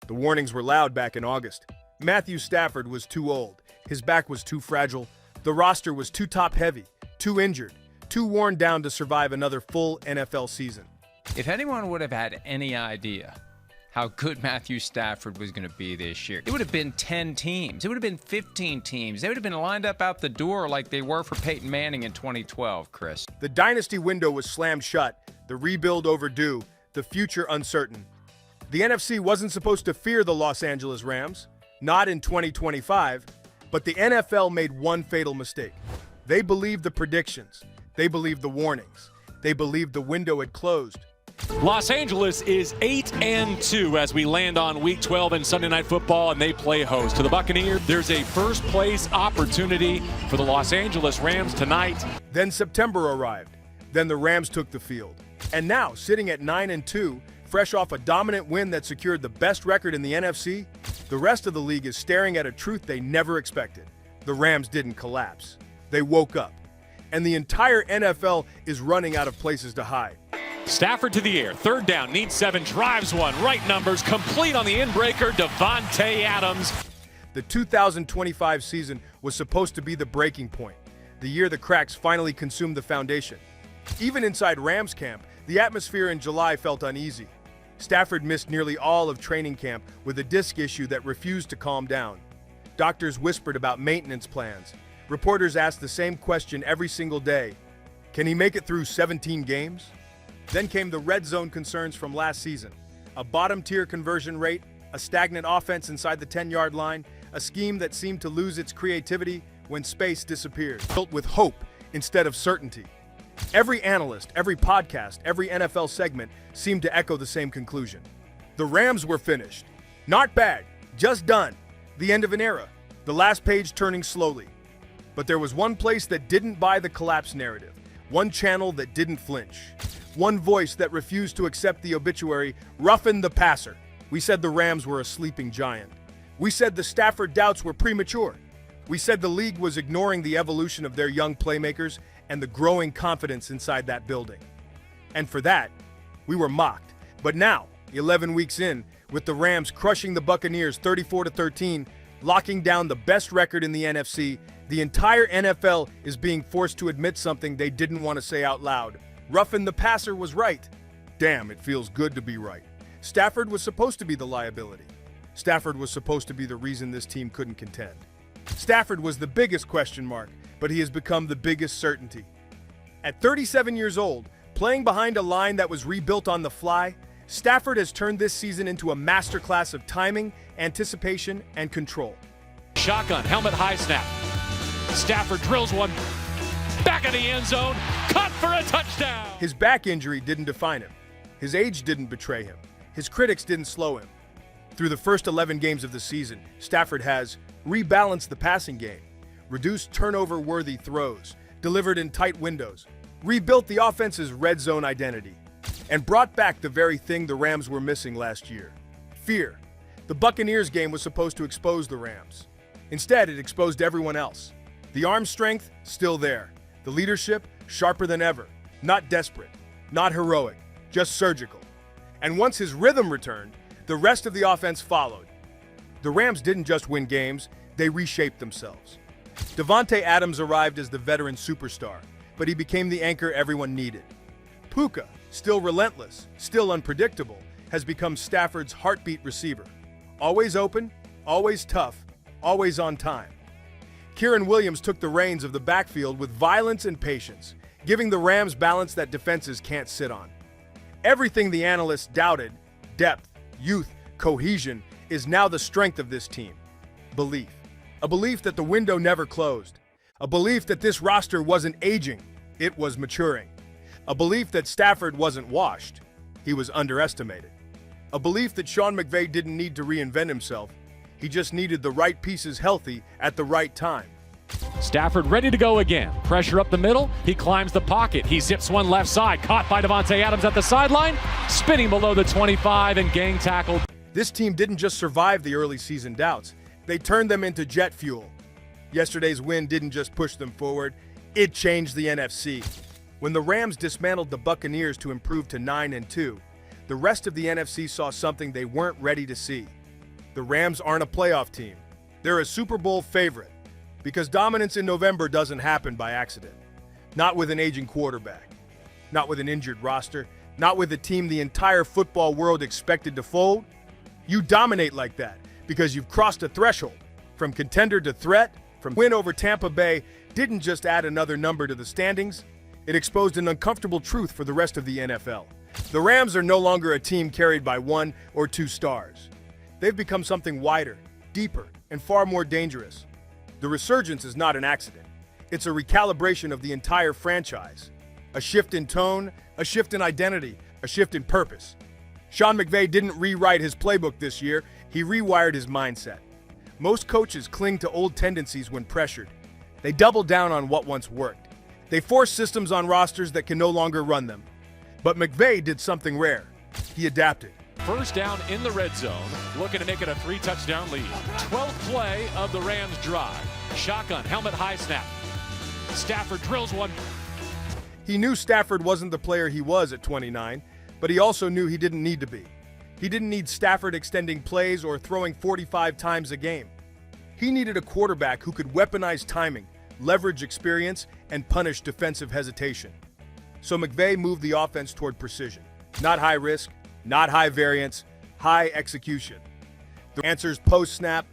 The warnings were loud back in August. Matthew Stafford was too old. His back was too fragile. The roster was too top-heavy, too injured, too worn down to survive another full NFL season. If anyone would have had any idea how good Matthew Stafford was going to be this year, it would have been 10 teams. It would have been 15 teams. They would have been lined up out the door like they were for Peyton Manning in 2012, Chris. The dynasty window was slammed shut, the rebuild overdue, the future uncertain. The NFC wasn't supposed to fear the Los Angeles Rams, not in 2025, but the NFL made one fatal mistake. They believed the predictions. They believed the warnings. They believed the window had closed. Los Angeles is 8-2 as we land on Week 12 in Sunday Night Football, and they play host to the Buccaneers. There's a first-place opportunity for the Los Angeles Rams tonight. Then September arrived. Then the Rams took the field. And now, sitting at 9-2, fresh off a dominant win that secured the best record in the NFC, the rest of the league is staring at a truth they never expected. The Rams didn't collapse. They woke up. And the entire NFL is running out of places to hide. Stafford to the air, third down, needs 7, drives one, right numbers, complete on the inbreaker, Davante Adams. The 2025 season was supposed to be the breaking point, the year the cracks finally consumed the foundation. Even inside Rams camp, the atmosphere in July felt uneasy. Stafford missed nearly all of training camp with a disc issue that refused to calm down. Doctors whispered about maintenance plans. Reporters asked the same question every single day. Can he make it through 17 games? Then came the red zone concerns from last season. A bottom-tier conversion rate, a stagnant offense inside the 10-yard line, a scheme that seemed to lose its creativity when space disappeared, built with hope instead of certainty. Every analyst, every podcast, every NFL segment seemed to echo the same conclusion. The Rams were finished. Not bad, just done. The end of an era, the last page turning slowly. But there was one place that didn't buy the collapse narrative, one channel that didn't flinch. One voice that refused to accept the obituary, Roughin the passer. We said the Rams were a sleeping giant. We said the Stafford doubts were premature. We said the league was ignoring the evolution of their young playmakers and the growing confidence inside that building. And for that, we were mocked. But now, 11 weeks in, with the Rams crushing the Buccaneers 34-13, locking down the best record in the NFC, the entire NFL is being forced to admit something they didn't want to say out loud. Roughin the passer was right. Damn, it feels good to be right. Stafford was supposed to be the liability. Stafford was supposed to be the reason this team couldn't contend. Stafford was the biggest question mark, but he has become the biggest certainty. At 37 years old, playing behind a line that was rebuilt on the fly, Stafford has turned this season into a masterclass of timing, anticipation, and control. Shotgun, helmet high snap. Stafford drills one. Back of the end zone, caught for a touchdown. His back injury didn't define him. His age didn't betray him. His critics didn't slow him. Through the first 11 games of the season, Stafford has rebalanced the passing game, reduced turnover-worthy throws, delivered in tight windows, rebuilt the offense's red zone identity, and brought back the very thing the Rams were missing last year: fear. The Buccaneers game was supposed to expose the Rams. Instead, it exposed everyone else. The arm strength, still there. The leadership, sharper than ever. Not desperate, not heroic, just surgical. And once his rhythm returned, the rest of the offense followed. The Rams didn't just win games, they reshaped themselves. Davante Adams arrived as the veteran superstar, but he became the anchor everyone needed. Puka, still relentless, still unpredictable, has become Stafford's heartbeat receiver. Always open, always tough, always on time. Kyren Williams took the reins of the backfield with violence and patience, giving the Rams balance that defenses can't sit on. Everything the analysts doubted, depth, youth, cohesion, is now the strength of this team. Belief. A belief that the window never closed. A belief that this roster wasn't aging, it was maturing. A belief that Stafford wasn't washed, he was underestimated. A belief that Sean McVay didn't need to reinvent himself, he just needed the right pieces healthy at the right time. Stafford ready to go again. Pressure up the middle. He climbs the pocket. He zips one left side. Caught by Davante Adams at the sideline. Spinning below the 25 and gang tackled. This team didn't just survive the early season doubts. They turned them into jet fuel. Yesterday's win didn't just push them forward. It changed the NFC. When the Rams dismantled the Buccaneers to improve to 9-2, the rest of the NFC saw something they weren't ready to see. The Rams aren't a playoff team. They're a Super Bowl favorite because dominance in November doesn't happen by accident. Not with an aging quarterback, not with an injured roster, not with a team the entire football world expected to fold. You dominate like that because you've crossed a threshold. From contender to threat, from win over Tampa Bay didn't just add another number to the standings, it exposed an uncomfortable truth for the rest of the NFL. The Rams are no longer a team carried by 1 or 2 stars. They've become something wider, deeper, and far more dangerous. The resurgence is not an accident. It's a recalibration of the entire franchise. A shift in tone, a shift in identity, a shift in purpose. Sean McVay didn't rewrite his playbook this year, he rewired his mindset. Most coaches cling to old tendencies when pressured. They double down on what once worked. They force systems on rosters that can no longer run them. But McVay did something rare. He adapted. First down in the red zone, looking to make it a 3-touchdown lead. 12th play of the Rams drive. Shotgun, helmet high snap. Stafford drills one. He knew Stafford wasn't the player he was at 29, but he also knew he didn't need to be. He didn't need Stafford extending plays or throwing 45 times a game. He needed a quarterback who could weaponize timing, leverage experience, and punish defensive hesitation. So McVay moved the offense toward precision. Not high risk, not high variance, high execution. The answers post-snap,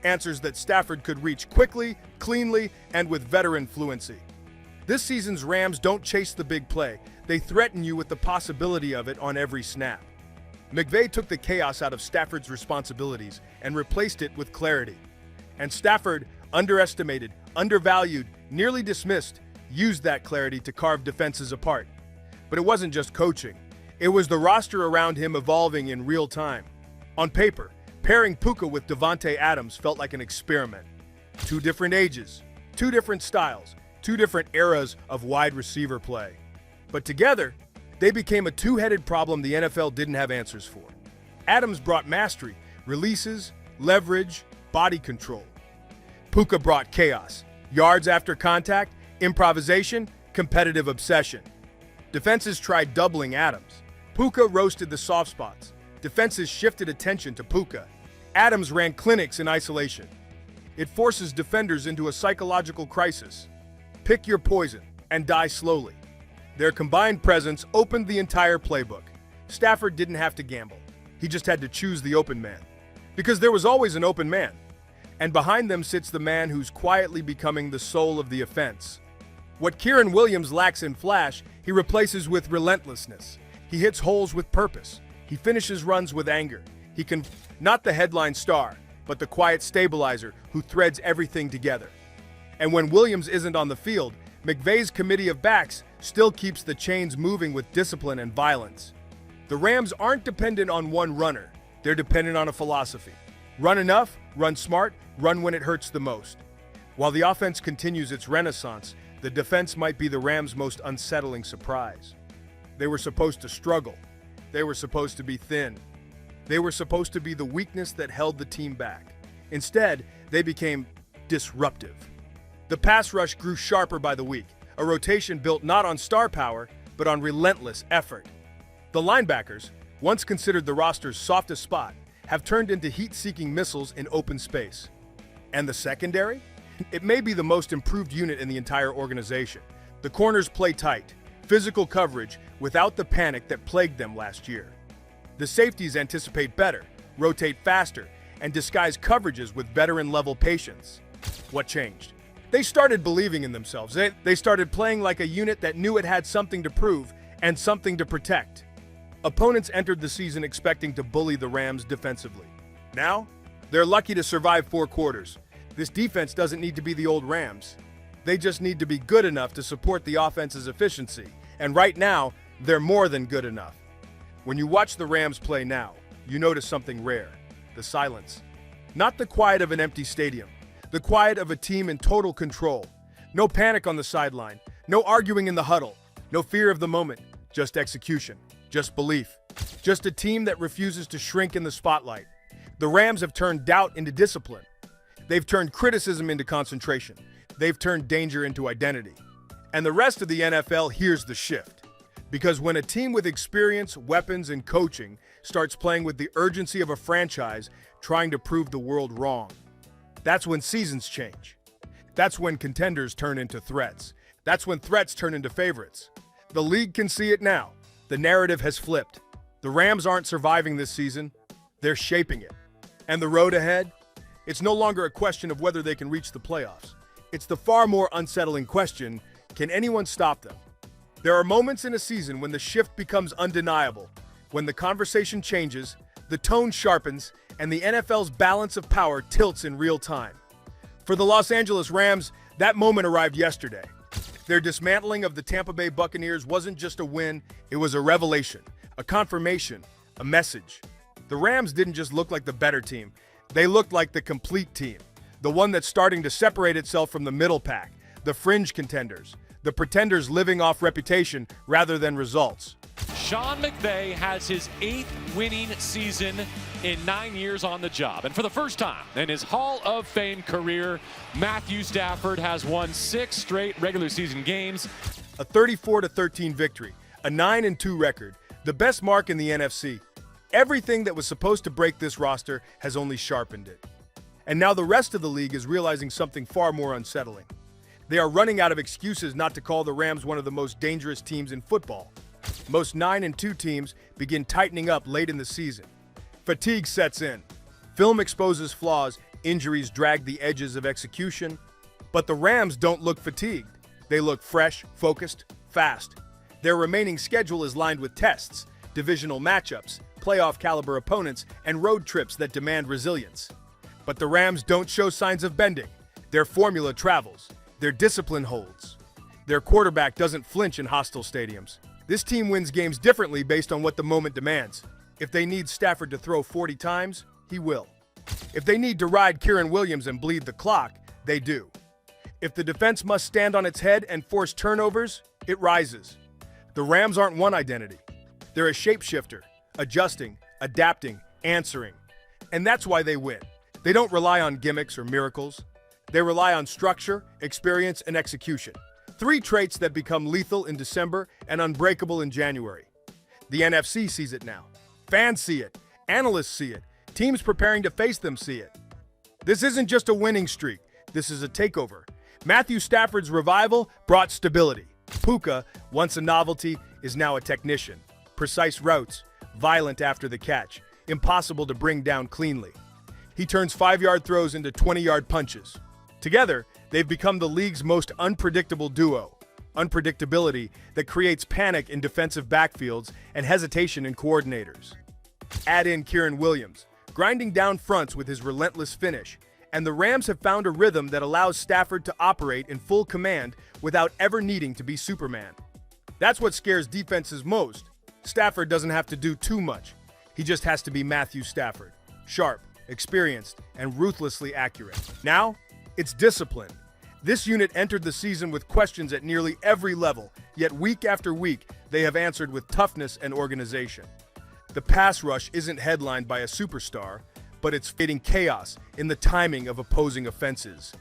answers that Stafford could reach quickly, cleanly, and with veteran fluency. This season's Rams don't chase the big play. They threaten you with the possibility of it on every snap. McVay took the chaos out of Stafford's responsibilities and replaced it with clarity. And Stafford, underestimated, undervalued, nearly dismissed, used that clarity to carve defenses apart. But it wasn't just coaching. It was the roster around him evolving in real time. On paper, pairing Puka with Davante Adams felt like an experiment. 2 different ages, 2 different styles, 2 different eras of wide receiver play. But together, they became a two-headed problem the NFL didn't have answers for. Adams brought mastery, releases, leverage, body control. Puka brought chaos, yards after contact, improvisation, competitive obsession. Defenses tried doubling Adams. Puka roasted the soft spots. Defenses shifted attention to Puka. Adams ran clinics in isolation. It forces defenders into a psychological crisis. Pick your poison and die slowly. Their combined presence opened the entire playbook. Stafford didn't have to gamble. He just had to choose the open man. Because there was always an open man. And behind them sits the man who's quietly becoming the soul of the offense. What Kieran Williams lacks in flash, he replaces with relentlessness. He hits holes with purpose. He finishes runs with anger. He can, not the headline star, but the quiet stabilizer who threads everything together. And when Williams isn't on the field, McVay's committee of backs still keeps the chains moving with discipline and violence. The Rams aren't dependent on one runner. They're dependent on a philosophy. Run enough, run smart, run when it hurts the most. While the offense continues its renaissance, the defense might be the Rams' most unsettling surprise. They were supposed to struggle. They were supposed to be thin. They were supposed to be the weakness that held the team back. Instead, they became disruptive. The pass rush grew sharper by the week, a rotation built not on star power, but on relentless effort. The linebackers, once considered the roster's softest spot, have turned into heat-seeking missiles in open space. And the secondary? It may be the most improved unit in the entire organization. The corners play tight, physical coverage without the panic that plagued them last year. The safeties anticipate better, rotate faster, and disguise coverages with veteran-level patience. What changed? They started believing in themselves. They started playing like a unit that knew it had something to prove and something to protect. Opponents entered the season expecting to bully the Rams defensively. Now, they're lucky to survive 4 quarters. This defense doesn't need to be the old Rams. They just need to be good enough to support the offense's efficiency. And right now, they're more than good enough. When you watch the Rams play now, you notice something rare: the silence. Not the quiet of an empty stadium, the quiet of a team in total control. No panic on the sideline, no arguing in the huddle, no fear of the moment, just execution, just belief, just a team that refuses to shrink in the spotlight. The Rams have turned doubt into discipline. They've turned criticism into concentration. They've turned danger into identity. And the rest of the NFL hears the shift. Because when a team with experience, weapons, and coaching starts playing with the urgency of a franchise, trying to prove the world wrong. That's when seasons change. That's when contenders turn into threats. That's when threats turn into favorites. The league can see it now. The narrative has flipped. The Rams aren't surviving this season. They're shaping it. And the road ahead? It's no longer a question of whether they can reach the playoffs. It's the far more unsettling question, can anyone stop them? There are moments in a season when the shift becomes undeniable, when the conversation changes, the tone sharpens, and the NFL's balance of power tilts in real time. For the Los Angeles Rams, that moment arrived yesterday. Their dismantling of the Tampa Bay Buccaneers wasn't just a win, it was a revelation, a confirmation, a message. The Rams didn't just look like the better team, they looked like the complete team, the one that's starting to separate itself from the middle pack, the fringe contenders, the pretenders living off reputation rather than results. Sean McVay has his 8th winning season in 9 years on the job. And for the first time in his Hall of Fame career, Matthew Stafford has won 6 straight regular season games. A 34-13 victory, a 9-2 record, the best mark in the NFC. Everything that was supposed to break this roster has only sharpened it. And now the rest of the league is realizing something far more unsettling. They are running out of excuses not to call the Rams one of the most dangerous teams in football. Most 9-2 teams begin tightening up late in the season. Fatigue sets in. Film exposes flaws, injuries drag the edges of execution. But the Rams don't look fatigued. They look fresh, focused, fast. Their remaining schedule is lined with tests, divisional matchups, playoff caliber opponents, and road trips that demand resilience. But the Rams don't show signs of bending. Their formula travels. Their discipline holds. Their quarterback doesn't flinch in hostile stadiums. This team wins games differently based on what the moment demands. If they need Stafford to throw 40 times, he will. If they need to ride Kyren Williams and bleed the clock, they do. If the defense must stand on its head and force turnovers, it rises. The Rams aren't one identity. They're a shapeshifter, adjusting, adapting, answering. And that's why they win. They don't rely on gimmicks or miracles. They rely on structure, experience, and execution. 3 traits that become lethal in December and unbreakable in January. The NFC sees it now. Fans see it. Analysts see it. Teams preparing to face them see it. This isn't just a winning streak. This is a takeover. Matthew Stafford's revival brought stability. Puka, once a novelty, is now a technician. Precise routes, violent after the catch, impossible to bring down cleanly. He turns 5-yard throws into 20-yard punches. Together, they've become the league's most unpredictable duo. Unpredictability that creates panic in defensive backfields and hesitation in coordinators. Add in Kyren Williams, grinding down fronts with his relentless finish, and the Rams have found a rhythm that allows Stafford to operate in full command without ever needing to be Superman. That's what scares defenses most. Stafford doesn't have to do too much. He just has to be Matthew Stafford. Sharp, experienced, and ruthlessly accurate. Now, it's discipline. This unit entered the season with questions at nearly every level, yet week after week, they have answered with toughness and organization. The pass rush isn't headlined by a superstar, but it's fading chaos in the timing of opposing offenses.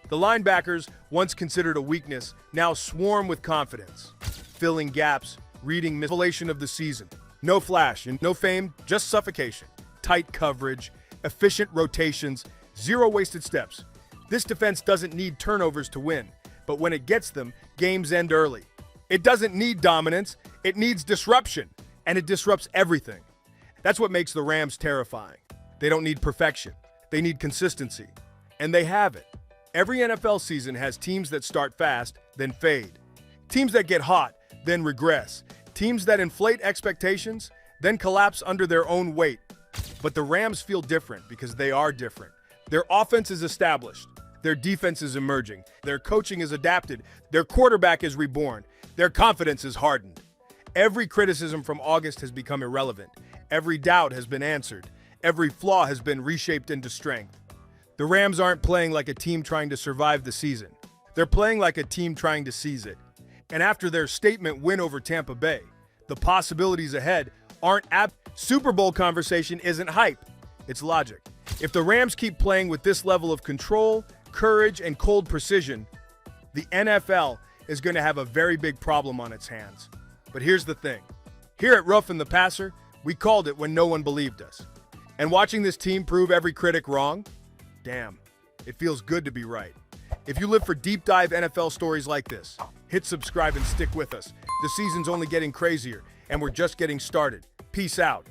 The linebackers, once considered a weakness, now swarm with confidence, filling gaps, reading manipulation of the season. No flash and no fame, just suffocation. Tight coverage, efficient rotations, 0 wasted steps. This defense doesn't need turnovers to win, but when it gets them, games end early. It doesn't need dominance, it needs disruption, and it disrupts everything. That's what makes the Rams terrifying. They don't need perfection, they need consistency, and they have it. Every NFL season has teams that start fast, then fade. Teams that get hot, then regress. Teams that inflate expectations, then collapse under their own weight. But the Rams feel different because they are different. Their offense is established. Their defense is emerging. Their coaching is adapted. Their quarterback is reborn. Their confidence is hardened. Every criticism from August has become irrelevant. Every doubt has been answered. Every flaw has been reshaped into strength. The Rams aren't playing like a team trying to survive the season. They're playing like a team trying to seize it. And after their statement win over Tampa Bay, the possibilities ahead aren't Super Bowl conversation isn't hype. It's logic. If the Rams keep playing with this level of control, courage, and cold precision, the NFL is going to have a very big problem on its hands. But here's the thing. Here at Roughin the Passer, we called it when no one believed us. And watching this team prove every critic wrong? Damn, it feels good to be right. If you live for deep dive NFL stories like this, hit subscribe and stick with us. The season's only getting crazier, and we're just getting started. Peace out.